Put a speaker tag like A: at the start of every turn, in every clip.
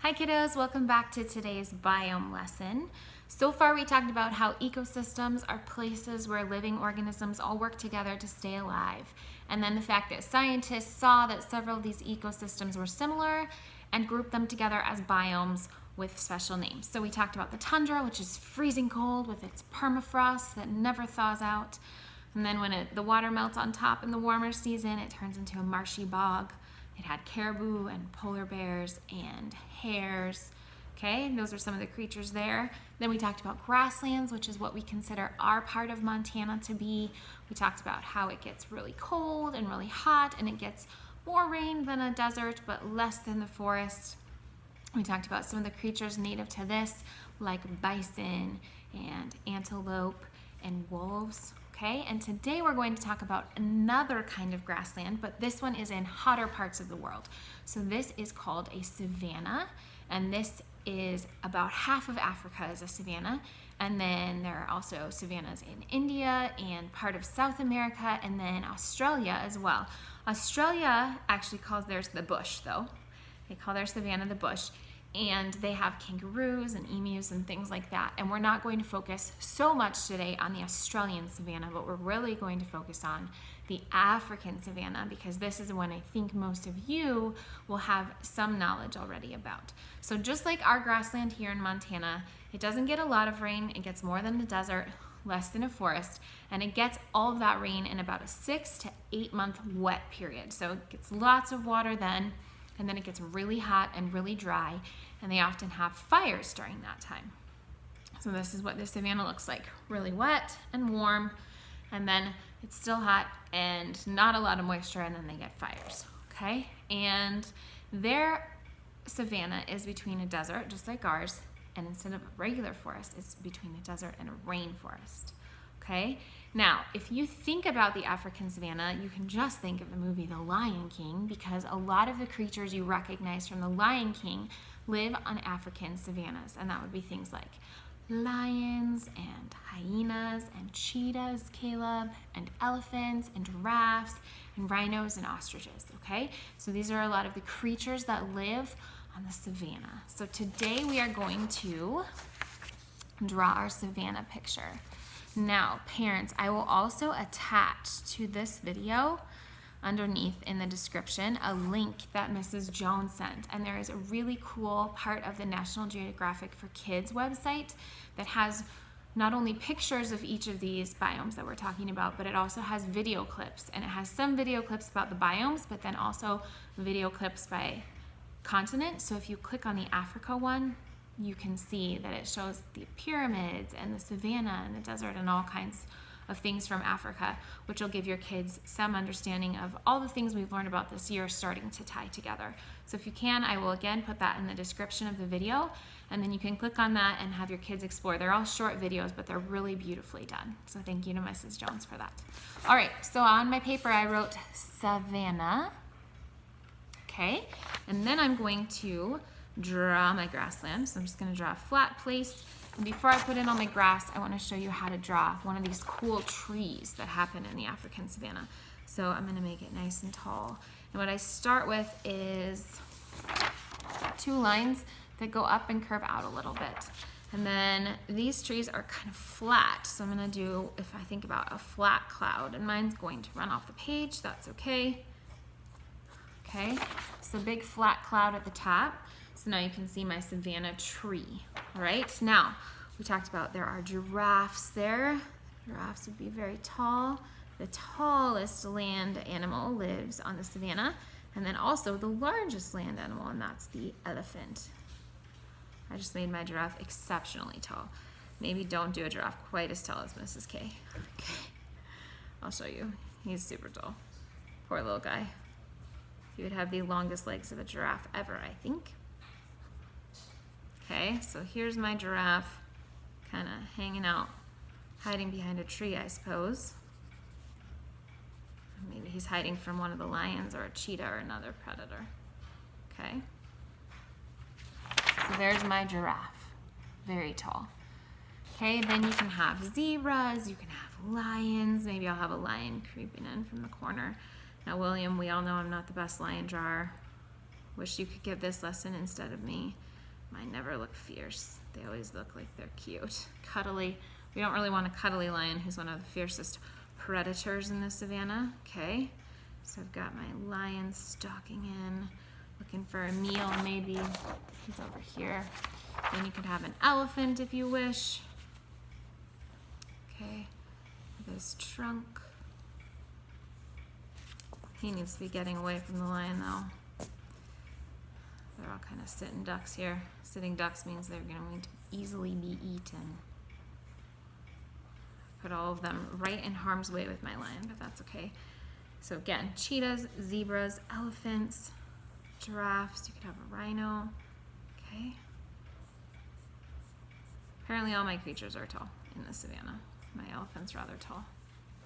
A: Hi kiddos, welcome back to today's biome lesson. So far we talked about how ecosystems are places where living organisms all work together to stay alive. And then the fact that scientists saw that several of these ecosystems were similar and grouped them together as biomes with special names. So we talked about the tundra, which is freezing cold with its permafrost that never thaws out. And then when the water melts on top in the warmer season, it turns into a marshy bog. It had caribou and polar bears and hares. Okay, those are some of the creatures there. Then we talked about grasslands, which is what we consider our part of Montana to be. We talked about how it gets really cold and really hot, and it gets more rain than a desert, but less than the forest. We talked about some of the creatures native to this, like bison and antelope and wolves. Okay, and today we're going to talk about another kind of grassland, but this one is in hotter parts of the world. So this is called a savanna, and this is about half of Africa is a savanna, and then there are also savannas in India and part of South America, and then Australia as well. Australia actually calls theirs the bush, though. They call their savanna the bush. And they have kangaroos and emus and things like that. And we're not going to focus so much today on the Australian savanna, but we're really going to focus on the African savanna, because this is one I think most of you will have some knowledge already about. So just like our grassland here in Montana, it doesn't get a lot of rain. It gets more than a desert, less than a forest, and it gets all of that rain in about a 6 to 8 month wet period. So it gets lots of water then, and then it gets really hot and really dry, and they often have fires during that time. So this is what the savanna looks like, really wet and warm, and then it's still hot and not a lot of moisture, and then they get fires, okay? And their savanna is between a desert, just like ours, and instead of a regular forest, it's between a desert and a rainforest. Okay? Now, if you think about the African savanna, you can just think of the movie The Lion King, because a lot of the creatures you recognize from The Lion King live on African savannas, and that would be things like lions and hyenas and cheetahs, Caleb, and elephants and giraffes and rhinos and ostriches, okay? So these are a lot of the creatures that live on the savanna. So today we are going to draw our savanna picture. Now, parents, I will also attach to this video underneath in the description a link that Mrs. Jones sent. And there is a really cool part of the National Geographic for Kids website that has not only pictures of each of these biomes that we're talking about, but it also has video clips. And it has some video clips about the biomes, but then also video clips by continent. So if you click on the Africa one, you can see that it shows the pyramids and the savanna and the desert and all kinds of things from Africa, which will give your kids some understanding of all the things we've learned about this year starting to tie together. So if you can, I will again put that in the description of the video, and then you can click on that and have your kids explore. They're all short videos, but they're really beautifully done. So thank you to Mrs. Jones for that. All right, so on my paper I wrote savanna, okay, and then I'm going to draw my grassland. So I'm just going to draw a flat place. And before I put in all my grass, I want to show you how to draw one of these cool trees that happen in the African savanna. So I'm going to make it nice and tall. And what I start with is 2 lines that go up and curve out a little bit. And then these trees are kind of flat. So I'm going to do, if I think about a flat cloud, and mine's going to run off the page, that's okay. Okay, so big flat cloud at the top. So now you can see my savanna tree. All right, now we talked about there are giraffes there. Giraffes would be very tall. The tallest land animal lives on the savanna, and then also the largest land animal, and that's the elephant. I just made my giraffe exceptionally tall. Maybe don't do a giraffe quite as tall as Mrs. K. Okay, I'll show you. He's super tall. Poor little guy. He would have the longest legs of a giraffe ever, I think. Okay, so here's my giraffe, kind of hanging out, hiding behind a tree, I suppose. Maybe he's hiding from one of the lions or a cheetah or another predator. Okay, so there's my giraffe, very tall. Okay, then you can have zebras, you can have lions. Maybe I'll have a lion creeping in from the corner. Now, William, we all know I'm not the best lion drawer. Wish you could give this lesson instead of me. Mine never look fierce. They always look like they're cute. Cuddly. We don't really want a cuddly lion who's one of the fiercest predators in the savannah. Okay, so I've got my lion stalking in, looking for a meal maybe. He's over here. Then you could have an elephant if you wish. Okay, with his trunk. He needs to be getting away from the lion though. They're all kind of sitting ducks here. Sitting ducks means they're going to easily be eaten. Put all of them right in harm's way with my lion, but that's okay. So again, cheetahs, zebras, elephants, giraffes. You could have a rhino. Okay. Apparently all my creatures are tall in the savannah. My elephant's rather tall.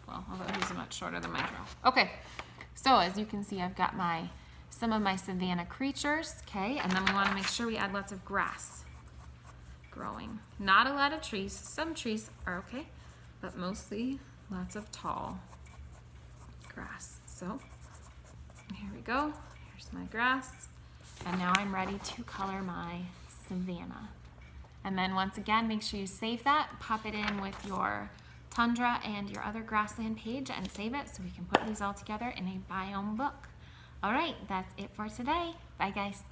A: Well, although he's much shorter than my giraffe. Okay, so as you can see, I've got some of my savannah creatures, okay, and then we want to make sure we add lots of grass growing. Not a lot of trees. Some trees are okay, but mostly lots of tall grass. So here we go. Here's my grass, and now I'm ready to color my savannah. And then once again, make sure you save that, pop it in with your tundra and your other grassland page and save it so we can put these all together in a biome book. All right, that's it for today. Bye guys.